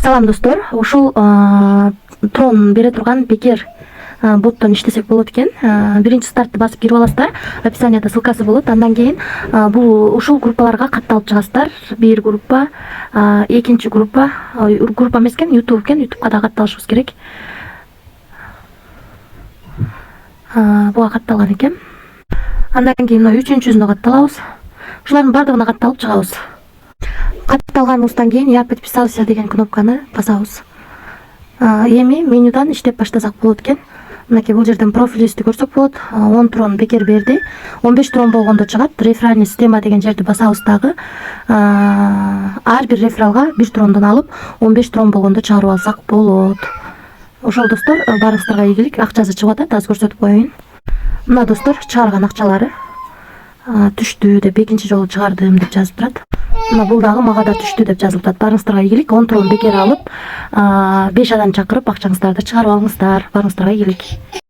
Салам достор, ушул трон бере турган бекер боттон иштесек болот экен. Биринчи стартты басып кирип аласыздар. Описанияда ссылкасы болот. Андан кийин бул ушул группаларга катталып чыгасыздар. Бир группа, экинчи группа эмес экен, YouTube экен. YouTubeга да катталышыбыз керек. Буга катталган экен. Андан кийин мына үчүнчүсүнө катталабыз. Ушулардын бардыгына катталып чыгабыз. Катталганыбыздан кийин я подписался деген кнопканы басабыз. Эми менюдан иштеп баштасак болот экен. Мынакей бул жерден профилибизди көрсөк болот. 10 трон бекер берди. 15 трон болгондо чыгат. Реферальный система деген жерди басабыз дагы. Ар бир рефералга 1 трондон алып, 15 трон болгондо чыгарып алсак болот. Ошол достор, баарыңыздарга ийгилик. Акчасы чыгып атат, азыр көрсөтүп коеюн. Мына достор, чыгарган акчалары түштү деп, экинчи жолу чыгардым деп жазып турат. Мына бул дагы мага да түштү деп жазылып атат. Баарыңыздарга ийгилик. 10 трон бекер алып, 5 адам чакырып акчаңыздарды чыгарып алыңыздар. Баарыңыздарга ийгилик.